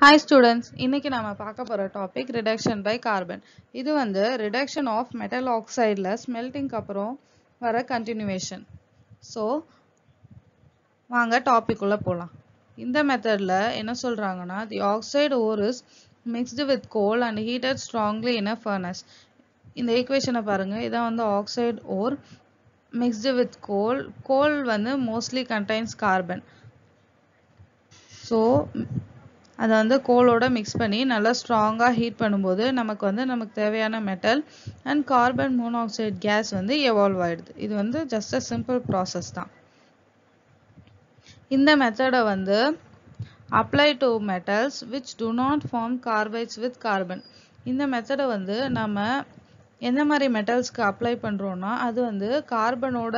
Hi students, இன்னைக்கு நாம பார்க்க போற டாபிக் reduction by carbon. இது வந்து reduction of metal oxideல smelting அப்புறம் வர continuation. So, வாங்க டாபிக் உள்ள போலாம். இந்த மெத்தட்ல என்ன சொல்றாங்கன்னா, the oxide ore is mixed with coal and heated strongly in a furnace. இந்த ஈக்குவேஷனை பாருங்க, இதான் வந்து oxide ore mixed with coal. Coal வந்து mostly contains carbon. So, அதை வந்து கோலோட மிக்ஸ் பண்ணி நல்லா ஸ்ட்ராங்காக ஹீட் பண்ணும்போது நமக்கு தேவையான metal and carbon monoxide gas வந்து எவால்வ் ஆயிடுது. இது வந்து ஜஸ்ட் அ சிம்பிள் ப்ராசஸ் தான். இந்த மெத்தடை வந்து apply to metals which do not form carbides with carbon. இந்த மெத்தடை வந்து நம்ம எந்த மாதிரி மெட்டல்ஸ்க்கு அப்ளை பண்ணுறோன்னா, அது வந்து கார்பனோட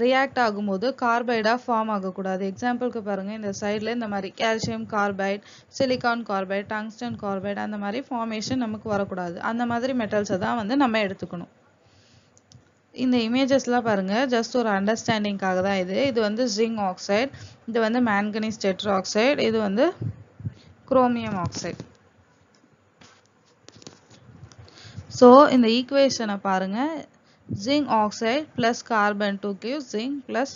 ரியாக்ட் ஆகும்போது கார்பைடாக ஃபார்ம் ஆகக்கூடாது. எக்ஸாம்பிளுக்கு பாருங்கள், இந்த சைடில் இந்த மாதிரி calcium carbide, silicon carbide, tungsten carbide அந்த மாதிரி ஃபார்மேஷன் நமக்கு வரக்கூடாது. அந்த மாதிரி மெட்டல்ஸை தான் வந்து நம்ம எடுத்துக்கணும். இந்த இமேஜஸ்லாம் பாருங்கள், ஜஸ்ட் ஒரு அண்டர்ஸ்டாண்டிங்காக தான் இது. இது வந்து ஜிங்க் ஆக்சைடு, இது வந்து மேங்கனீஸ் டெட்ராக்சைடு, இது வந்து குரோமியம் ஆக்சைடு. ஸோ இந்த ஈக்குவேஷனை பாருங்கள், zinc oxide plus carbon 2 gives zinc plus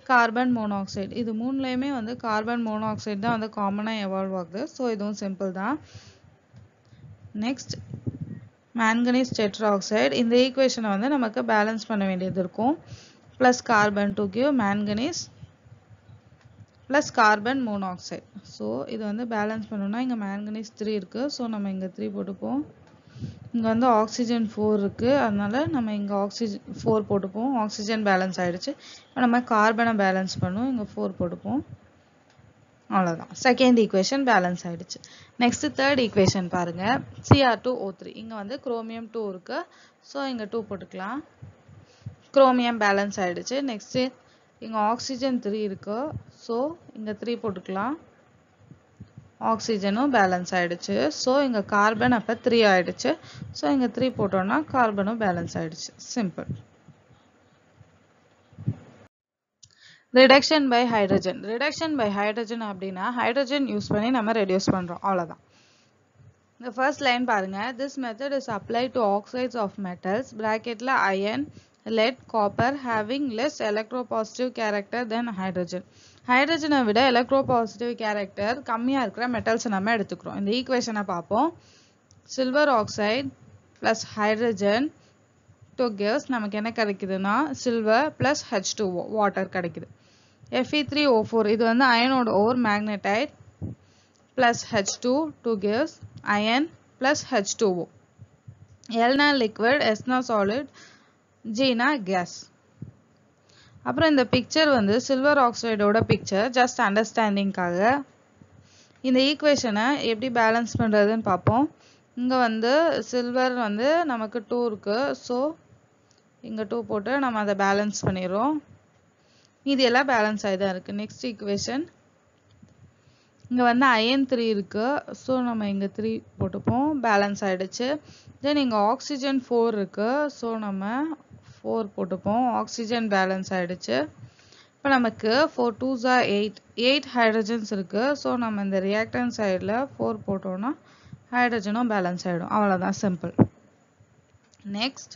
carbon monoxide. இது மூணுலையுமே வந்து கார்பன் மோனாக்சைடு தான் வந்து காமனாக எவால்வ் ஆகுது. ஸோ இதுவும் சிம்பிள் தான். Next manganese tetroxide. இந்த ஈக்குவேஷனை வந்து நமக்கு பேலன்ஸ் பண்ண வேண்டியது இருக்கும். Plus carbon 2 give manganese plus carbon monoxide. So இது வந்து பேலன்ஸ் பண்ணணும்னா இங்கே மேங்கனீஸ் 3 இருக்குது. ஸோ நம்ம இங்கே 3 போட்டுப்போம். இங்கே வந்து ஆக்சிஜன் 4 இருக்குது, அதனால நம்ம இங்கே ஆக்சிஜன் 4 போட்டுப்போம். ஆக்சிஜன் பேலன்ஸ் ஆகிடுச்சு. இப்போ நம்ம கார்பனை பேலன்ஸ் பண்ணுவோம், இங்கே 4 போட்டுப்போம். அவ்வளோதான், செகண்ட் ஈக்குவேஷன் பேலன்ஸ் ஆகிடுச்சு. நெக்ஸ்ட்டு தேர்ட் ஈக்குவேஷன் பாருங்கள், Cr2O3. இங்கே வந்து குரோமியம் 2 இருக்குது, ஸோ இங்கே 2 போட்டுக்கலாம். குரோமியம் பேலன்ஸ் ஆகிடுச்சு. நெக்ஸ்ட்டு இங்கே ஆக்சிஜன் 3 இருக்குது, ஸோ இங்கே 3 போட்டுக்கலாம். ஆக்சிஜனும் பேலன்ஸ் ஆகிடுச்சு. ஸோ இங்கே கார்பன் அப்போ 3 ஆகிடுச்சு. ஸோ இங்கே 3 போட்டோன்னா கார்பனும் பேலன்ஸ் ஆகிடுச்சு. Simple. Reduction by hydrogen. Reduction by hydrogen அப்படின்னா ஹைட்ரஜன் யூஸ் பண்ணி நம்ம ரெடியூஸ் பண்ணுறோம், அவ்வளோதான். இந்த ஃபர்ஸ்ட் லைன் பாருங்கள், this method is apply to oxides of metals ப்ராக்கெட்டில் iron lead copper having less electropositive character than hydrogen. ஹைட்ரஜனை விட எலக்ட்ரோபாசிட்டிவ் கேரக்டர் கம்மியாக இருக்கிற மெட்டல்ஸை நம்ம எடுத்துக்கிறோம். இந்த ஈக்குவேஷனை பார்ப்போம். Silver oxide plus hydrogen 2 gives நமக்கு என்ன கிடைக்குதுன்னா சில்வர் ப்ளஸ் H2O வாட்டர் கிடைக்குது. Fe3O4 இது வந்து அயனோட ore magnetite plus H2 2 gives iron plus H2O. Lனா லிக்விட், Sனா சாலிட், Gனா கேஸ். அப்புறம் இந்த பிக்சர் வந்து சில்வர் ஆக்சைடோட பிக்சர், ஜஸ்ட் அண்டர்ஸ்டாண்டிங்காக. இந்த ஈக்குவேஷனை எப்படி பேலன்ஸ் பண்ணுறதுன்னு பார்ப்போம். இங்கே வந்து சில்வர் வந்து நமக்கு 2 இருக்குது, ஸோ இங்கே 2 போட்டு நம்ம அதை பேலன்ஸ் பண்ணிடுறோம். இது எல்லாம் பேலன்ஸ் ஆகி தான் இருக்குது. நெக்ஸ்ட் ஈக்குவேஷன், இங்கே வந்து அயன் 3 இருக்குது, ஸோ நம்ம இங்கே 3 போட்டுப்போம், பேலன்ஸ் ஆகிடுச்சு. தென் இங்கே ஆக்சிஜன் 4 இருக்குது, ஸோ நம்ம 4 போட்டுப்போம், ஆக்சிஜன் பேலன்ஸ் ஆகிடுச்சு. இப்போ நமக்கு 4 2s are 8 ஹைட்ரஜன்ஸ் இருக்குது. ஸோ நம்ம இந்த ரியாக்டன் சைடில் 4 போட்டோன்னா ஹைட்ரஜனும் பேலன்ஸ் ஆகிடும், அவ்வளோதான், simple. Next,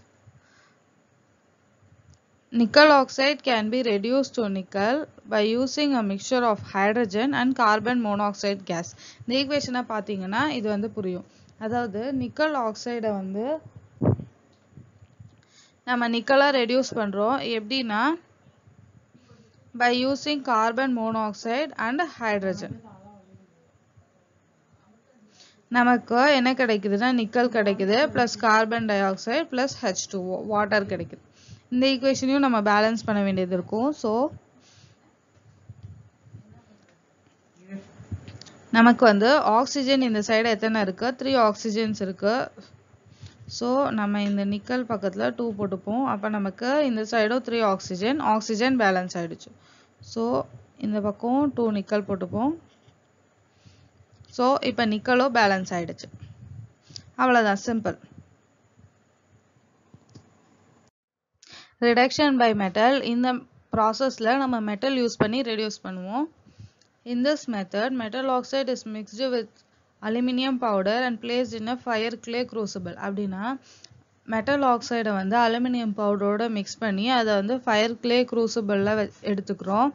nickel oxide can be reduce to nickel by using a mixture of hydrogen and carbon monoxide gas. இந்த ஈக்குவேஷனை பார்த்தீங்கன்னா இது வந்து புரியும். அதாவது நிக்கல் ஆக்சைடை வந்து நம்ம நிக்கலாக ரெடியூஸ் பண்ணுறோம் எப்படின்னா by using carbon monoxide and hydrogen. நமக்கு என்ன கிடைக்குதுன்னா நிக்கல் கிடைக்குது plus carbon dioxide plus H2O water கிடைக்குது. இந்த ஈக்குவேஷனையும் நம்ம பேலன்ஸ் பண்ண வேண்டியது இருக்கும். ஸோ நமக்கு வந்து ஆக்சிஜன் இந்த சைடு எத்தனை இருக்குது, 3 ஆக்சிஜன்ஸ் இருக்குது. ஸோ நம்ம இந்த நிக்கல் பக்கத்தில் 2 போட்டுப்போம். அப்போ நமக்கு இந்த சைடும் 3 ஆக்சிஜன் பேலன்ஸ் ஆகிடுச்சு. ஸோ இந்த பக்கம் 2 நிக்கல் போட்டுப்போம். ஸோ இப்போ நிக்கலோ பேலன்ஸ் ஆகிடுச்சு, அவ்வளோதான், சிம்பிள். Reduction by metal. இந்த ப்ராசஸில் நம்ம மெட்டல் யூஸ் பண்ணி ரெடியூஸ் பண்ணுவோம். In this method, metal oxide is mixed with aluminum powder and placed in a fire clay crucible. அப்படின்னா மெட்டல் ஆக்சைடை வந்து அலுமினியம் பவுடரோட மிக்ஸ் பண்ணி அதை வந்து ஃபயர் கிளே க்ரூசிபிளில் எடுத்துக்கிறோம்.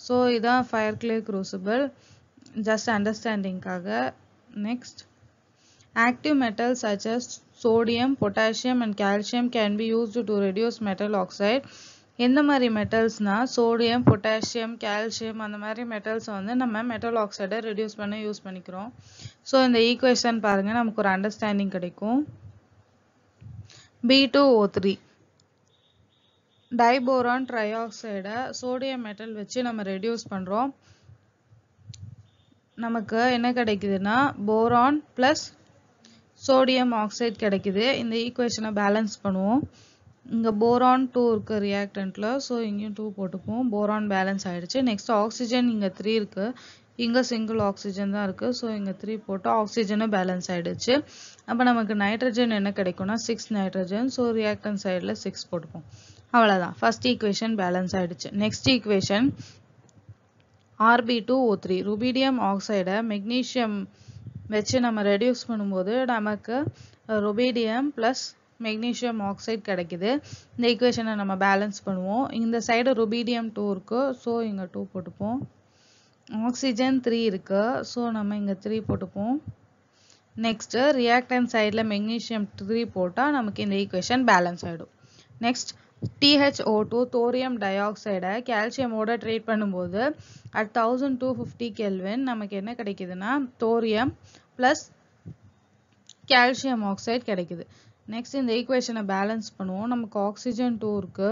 ஸோ இதான் ஃபயர் கிளே க்ரூசிபிள், ஜஸ்ட் அண்டர்ஸ்டாண்டிங்காக. Next, active metals such as sodium, potassium and calcium can be used to reduce metal oxide. எந்த மாதிரி மெட்டல்ஸ்னா சோடியம், பொட்டாசியம், கால்சியம் அந்த மாதிரி மெட்டல்ஸ் வந்து நம்ம மெட்டல் ஆக்சைடை ரெடியூஸ் பண்ண யூஸ் பண்ணிக்கிறோம். ஸோ இந்த ஈக்குவேஷன் பாருங்க, நமக்கு ஒரு அண்டர்ஸ்டாண்டிங் கிடைக்கும். B2O3 டைபோரான் ட்ரைஆக்சைடை சோடியம் மெட்டல் வச்சு நம்ம ரெடியூஸ் பண்றோம். நமக்கு என்ன கிடைக்குதுன்னா போரான் பிளஸ் சோடியம் ஆக்சைடு கிடைக்குது. இந்த ஈக்குவேஷனை பேலன்ஸ் பண்ணுவோம். இங்கே போரான் 2 இருக்கு ரியாக்டன்ட்ல, ஸோ இங்கேயும் 2 போட்டுப்போம். போரான் பேலன்ஸ் ஆயிடுச்சு. நெக்ஸ்ட் ஆக்சிஜன் இங்கே 3 இருக்கு, இங்கே சிங்கிள் ஆக்சிஜன் தான் இருக்கு, ஸோ இங்கே 3 போட்டு ஆக்சிஜனும் பேலன்ஸ் ஆயிடுச்சு. அப்போ நமக்கு நைட்ரஜன் என்ன கிடைக்கும்னா 6 நைட்ரஜன், ஸோ ரியாக்டன் சைடில் 6 போட்டுப்போம். அவ்வளோதான், ஃபர்ஸ்ட் ஈக்குவேஷன் பேலன்ஸ் ஆயிடுச்சு. நெக்ஸ்ட் ஈக்குவேஷன் Rb2O3 ருபீடியம் ஆக்சைடை மெக்னீஷியம் வச்சு நம்ம ரெடியூஸ் பண்ணும்போது நமக்கு ருபீடியம் பிளஸ் மெக்னீஷியம் ஆக்சைடு கிடைக்குது. இந்த ஈக்குவேஷனை நம்ம பேலன்ஸ் பண்ணுவோம். இந்த சைடு ருபீடியம் 2 இருக்கு, ஸோ இங்கே 2 போட்டுப்போம். ஆக்சிஜன் 3 இருக்கு, ஸோ நம்ம இங்கே 3 போட்டுப்போம். நெக்ஸ்ட் ரியாக்டன் சைடில் மெக்னீஷியம் 3 போட்டால் நமக்கு இந்த ஈக்குவேஷன் பேலன்ஸ் ஆகிடும். நெக்ஸ்ட் THO2 தோரியம் டை ஆக்சைடை கால்சியமோட ட்ரீட் பண்ணும்போது at 1250 Kelvin நமக்கு என்ன கிடைக்குதுன்னா தோரியம் பிளஸ் கால்சியம் ஆக்சைடு கிடைக்குது. நெக்ஸ்ட் இந்த ஈக்குவேஷனை பேலன்ஸ் பண்ணுவோம். நமக்கு ஆக்சிஜன் 2 இருக்கு,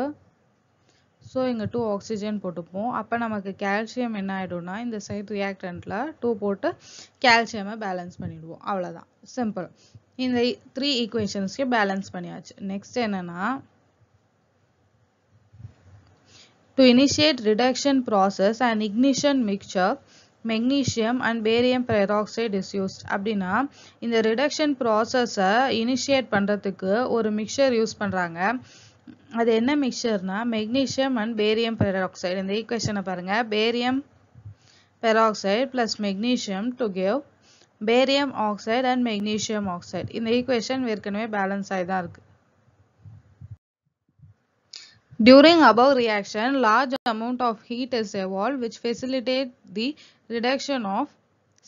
ஸோ இங்கே 2 ஆக்சிஜன் போட்டுப்போம். அப்போ நமக்கு கால்சியம் என்ன ஆகிடும்னா இந்த சைடு ரியாக்டன்ட்ல 2 போட்டு கால்சியமை பேலன்ஸ் பண்ணிடுவோம். அவ்வளோதான், சிம்பிள். இந்த 3 ஈக்குவேஷன்ஸ்க்கு பேலன்ஸ் பண்ணியாச்சு. நெக்ஸ்ட் என்னன்னா to initiate reduction process and ignition mixture magnesium and barium peroxide is used. அப்படின்னா இந்த ரிடக்ஷன் ப்ராசஸை இனிஷியேட் பண்ணுறதுக்கு ஒரு மிக்சர் யூஸ் பண்ணுறாங்க. அது என்ன மிக்சர்னா மெக்னீஷியம் அண்ட் பேரியம் பெராக்சைடு. இந்த ஈக்குவேஷனை பாருங்க, barium peroxide plus magnesium to give barium oxide and magnesium oxide. இந்த ஈக்குவேஷன் ஏற்கனவே பேலன்ஸ் ஆகி தான் இருக்கு. During above reaction, large amount of heat is evolved which facilitate the reduction of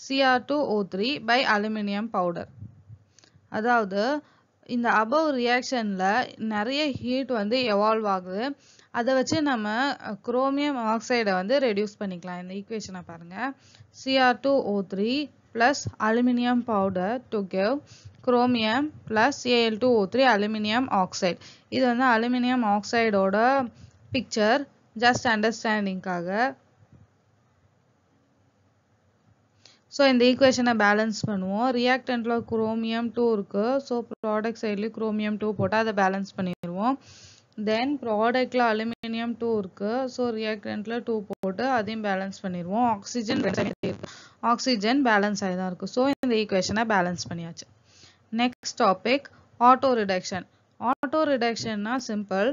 Cr2O3 by aluminum powder. அதாவது இந்த above reactionல நிறைய heat வந்து evolve ஆகுது. அதை வச்சு நம்ம குரோமியம் ஆக்சைடை வந்து ரெடியூஸ் பண்ணிக்கலாம். இந்த ஈக்குவேஷனை பாருங்க, Cr2O3 plus aluminum powder to give chromium plus Al2O3 aluminum oxide. இது வந்து அலுமினியம் ஆக்சைடோட பிக்சர், ஜஸ்ட் அண்டர்ஸ்டாண்டிங்காக. ஸோ இந்த ஈக்குவேஷனை பேலன்ஸ் பண்ணுவோம். ரியாக்டன்ட்ல குரோமியம் 2 இருக்கு, ஸோ ப்ராடக்ட் சைட்லேயும் குரோமியம் 2 போட்டால் அதை பேலன்ஸ் பண்ணிடுவோம். தென் ப்ராடக்ட்ல அலுமினியம் 2 இருக்கு, ஸோ ரியாக்டன்ட்ல 2 போட்டு அதையும் பேலன்ஸ் பண்ணிடுவோம். ஆக்சிஜன் பேலன்ஸ் ஆகி தான் இருக்கு, ஸோ இந்த ஈக்குவேஷனை பேலன்ஸ் பண்ணியாச்சு. Next topic auto reduction. Auto ரிடக்ஷன்னா சிம்பிள்.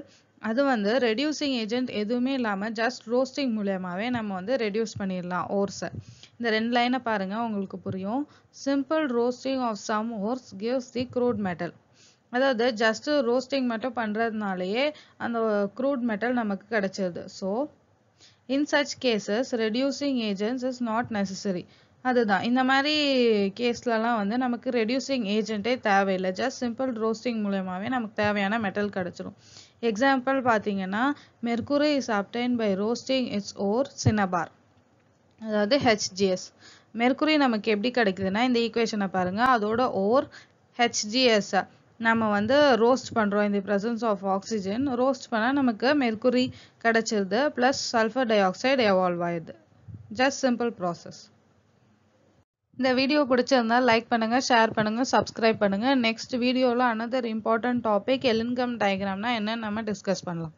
அது வந்து ரெடியூசிங் ஏஜென்ட் எதுவுமே இல்லாமல் ஜஸ்ட் ரோஸ்டிங் மூலமாகவே நம்ம வந்து ரெடியூஸ் பண்ணிடலாம் ஓர்ஸை. இந்த 2 லைனை பாருங்க, உங்களுக்கு புரியும். Simple roasting of some ores gives the crude metal. அதாவது ஜஸ்ட் ரோஸ்டிங் மட்டும் பண்ணுறதுனாலேயே அந்த க்ரூட் மெட்டல் நமக்கு கிடைச்சிருது. So in such cases reducing agents is not necessary. அதுதான், இந்த மாதிரி கேஸ்லலாம் வந்து நமக்கு ரெடியூசிங் ஏஜென்ட்டே தேவையில்லை. ஜஸ்ட் சிம்பிள் ரோஸ்டிங் மூலமாகவே நமக்கு தேவையான மெட்டல் கிடச்சிரும். எக்ஸாம்பிள் பார்த்தீங்கன்னா mercury is obtained by roasting its ore cinnabar, அதாவது HGS. மெர்குரி நமக்கு எப்படி கிடைக்குதுன்னா இந்த ஈக்குவேஷனை பாருங்க, அதோட ஓர் HGS நம்ம வந்து ரோஸ்ட் பண்ணுறோம். இந்த ப்ரெசன்ஸ் ஆஃப் ஆக்சிஜன் ரோஸ்ட் பண்ணால் நமக்கு மெர்குரி கிடைச்சிருது, plus sulphur dioxide evolve ஆயிடுது. Just simple process. இந்த வீடியோ பிடிச்சிருந்தா லைக் பண்ணுங்க, ஷேர் பண்ணுங்க, சப்ஸ்கிரைப் பண்ணுங்க. நெக்ஸ்ட் வீடியோவில் another important டாபிக் எலின்கம் டயக்ராம்னா என்னன்னு நம்ம டிஸ்கஸ் பண்ணலாம்.